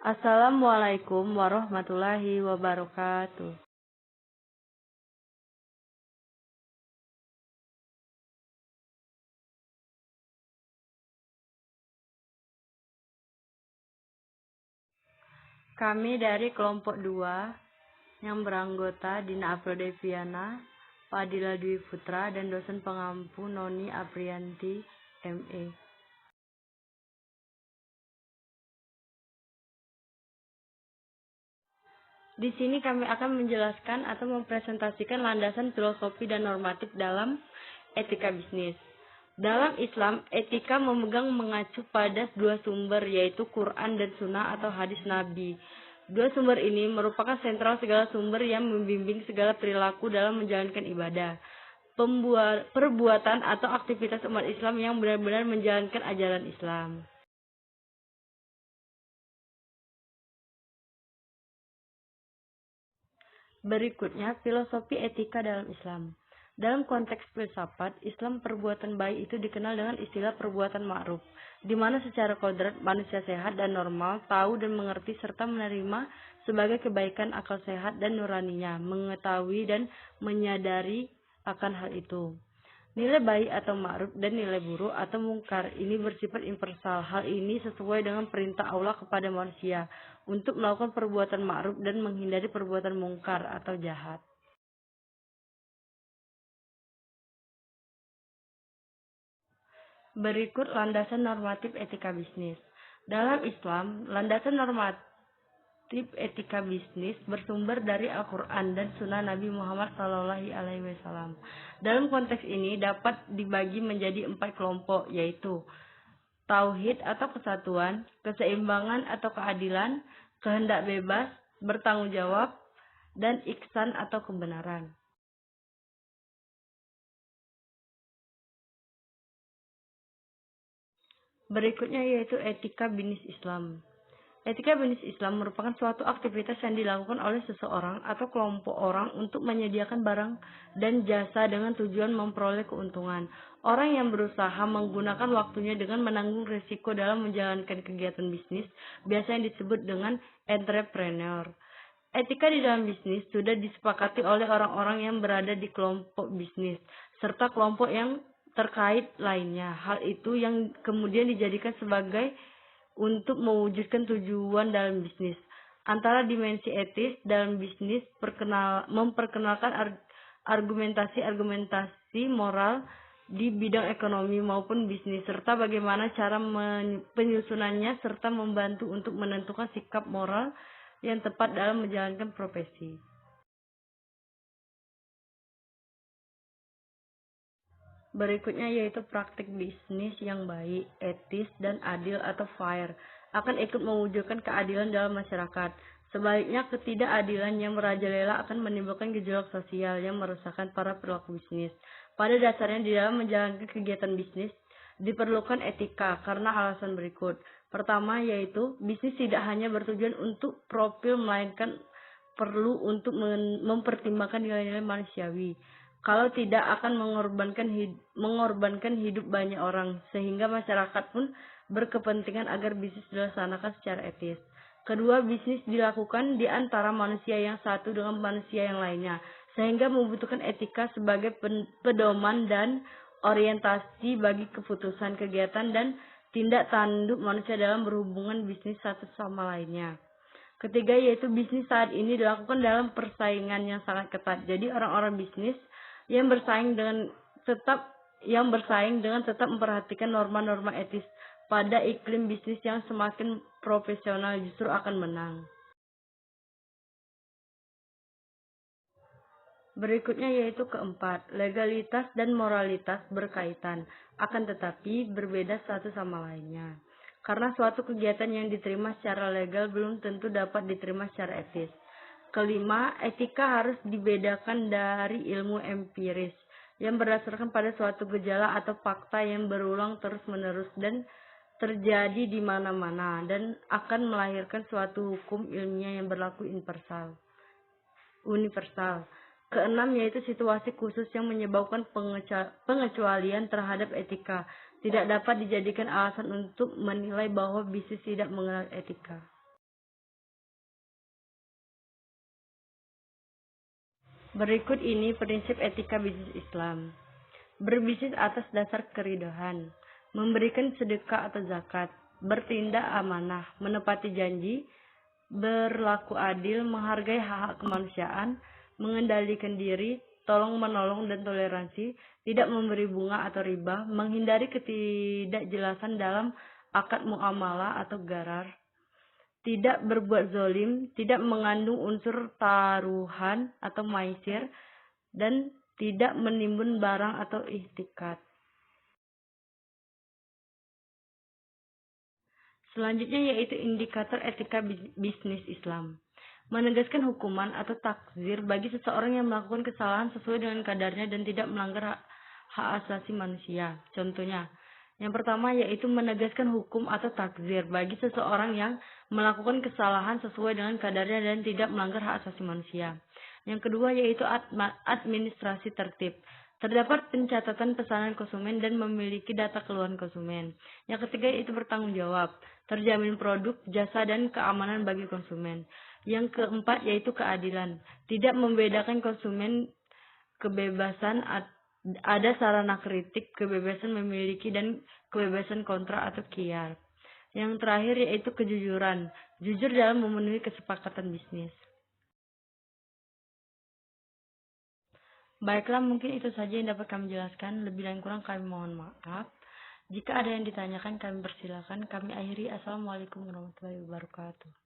Assalamualaikum warahmatullahi wabarakatuh. Kami dari kelompok 2 yang beranggota Dina Afrodeviana, Fadila Dwi Putra, dan dosen pengampu Noni Aprianti, ME. Di sini kami akan menjelaskan atau mempresentasikan landasan filosofi dan normatif dalam etika bisnis. Dalam Islam, etika memegang mengacu pada dua sumber, yaitu Quran dan Sunnah atau hadis Nabi. Dua sumber ini merupakan sentral segala sumber yang membimbing segala perilaku dalam menjalankan ibadah, perbuatan atau aktivitas umat Islam yang benar-benar menjalankan ajaran Islam. Berikutnya, filosofi etika dalam Islam. Dalam konteks filsafat, Islam perbuatan baik itu dikenal dengan istilah perbuatan ma'ruf, di mana secara kodrat manusia sehat dan normal tahu dan mengerti serta menerima sebagai kebaikan akal sehat dan nuraninya, mengetahui dan menyadari akan hal itu. Nilai baik atau ma'ruf dan nilai buruk atau mungkar ini bersifat universal. Hal ini sesuai dengan perintah Allah kepada manusia untuk melakukan perbuatan ma'ruf dan menghindari perbuatan mungkar atau jahat. Berikut landasan normatif etika bisnis. Dalam Islam, landasan normatif etika bisnis bersumber dari Al-Quran dan Sunnah Nabi Muhammad SAW. Dalam konteks ini dapat dibagi menjadi 4 kelompok, yaitu tauhid atau kesatuan, keseimbangan atau keadilan, kehendak bebas, bertanggung jawab, dan ihsan atau kebenaran. Berikutnya yaitu etika bisnis Islam. Etika bisnis Islam merupakan suatu aktivitas yang dilakukan oleh seseorang atau kelompok orang untuk menyediakan barang dan jasa dengan tujuan memperoleh keuntungan. Orang yang berusaha menggunakan waktunya dengan menanggung risiko dalam menjalankan kegiatan bisnis biasanya disebut dengan entrepreneur. Etika di dalam bisnis sudah disepakati oleh orang-orang yang berada di kelompok bisnis serta kelompok yang terkait lainnya. Hal itu yang kemudian dijadikan sebagai untuk mewujudkan tujuan dalam bisnis. Antara dimensi etis dalam bisnis memperkenalkan argumentasi moral di bidang ekonomi maupun bisnis, serta bagaimana cara penyusunannya, serta membantu untuk menentukan sikap moral yang tepat dalam menjalankan profesi. Berikutnya yaitu praktik bisnis yang baik, etis, dan adil atau fair akan ikut mewujudkan keadilan dalam masyarakat. Sebaliknya, ketidakadilan yang merajalela akan menimbulkan gejolak sosial yang merusakkan para pelaku bisnis. Pada dasarnya, di dalam menjalankan kegiatan bisnis, diperlukan etika karena alasan berikut. Pertama, yaitu bisnis tidak hanya bertujuan untuk profil, melainkan perlu untuk mempertimbangkan nilai-nilai manusiawi. Kalau tidak akan mengorbankan hidup banyak orang, sehingga masyarakat pun berkepentingan agar bisnis dilaksanakan secara etis. Kedua, bisnis dilakukan di antara manusia yang satu dengan manusia yang lainnya, sehingga membutuhkan etika sebagai pedoman dan orientasi bagi keputusan, kegiatan, dan tindak tanduk manusia dalam berhubungan bisnis satu sama lainnya. Ketiga, yaitu bisnis saat ini dilakukan dalam persaingan yang sangat ketat. Jadi orang-orang bisnis yang bersaing dengan tetap memperhatikan norma-norma etis pada iklim bisnis yang semakin profesional justru akan menang. Berikutnya yaitu keempat, legalitas dan moralitas berkaitan, akan tetapi berbeda satu sama lainnya. Karena suatu kegiatan yang diterima secara legal belum tentu dapat diterima secara etis. Kelima, etika harus dibedakan dari ilmu empiris yang berdasarkan pada suatu gejala atau fakta yang berulang terus-menerus dan terjadi di mana-mana dan akan melahirkan suatu hukum ilmiah yang berlaku universal. Keenam, yaitu situasi khusus yang menyebabkan pengecualian terhadap etika tidak dapat dijadikan alasan untuk menilai bahwa bisnis tidak mengenal etika. Berikut ini prinsip etika bisnis Islam. Berbisnis atas dasar keridoan, memberikan sedekah atau zakat, bertindak amanah, menepati janji, berlaku adil, menghargai hak-hak kemanusiaan, mengendalikan diri, tolong menolong dan toleransi, tidak memberi bunga atau riba, menghindari ketidakjelasan dalam akad muamalah atau gharar, tidak berbuat zolim, tidak mengandung unsur taruhan atau maisir, dan tidak menimbun barang atau ihtikat. Selanjutnya yaitu indikator etika bisnis Islam. Menegaskan hukuman atau takzir bagi seseorang yang melakukan kesalahan sesuai dengan kadarnya dan tidak melanggar hak asasi manusia. Contohnya, yang pertama yaitu menegaskan hukum atau takzir bagi seseorang yang melakukan kesalahan sesuai dengan kadarnya dan tidak melanggar hak asasi manusia. Yang kedua yaitu administrasi tertib. Terdapat pencatatan pesanan konsumen dan memiliki data keluhan konsumen. Yang ketiga yaitu bertanggung jawab, terjamin produk, jasa, dan keamanan bagi konsumen. Yang keempat yaitu keadilan, tidak membedakan konsumen, kebebasan, ada sarana kritik, kebebasan memiliki, dan kebebasan kontrak atau khiyar. Yang terakhir yaitu kejujuran, jujur dalam memenuhi kesepakatan bisnis. Baiklah, mungkin itu saja yang dapat kami jelaskan. Lebih dan kurang kami mohon maaf. Jika ada yang ditanyakan, kami persilakan. Kami akhiri. Assalamualaikum warahmatullahi wabarakatuh.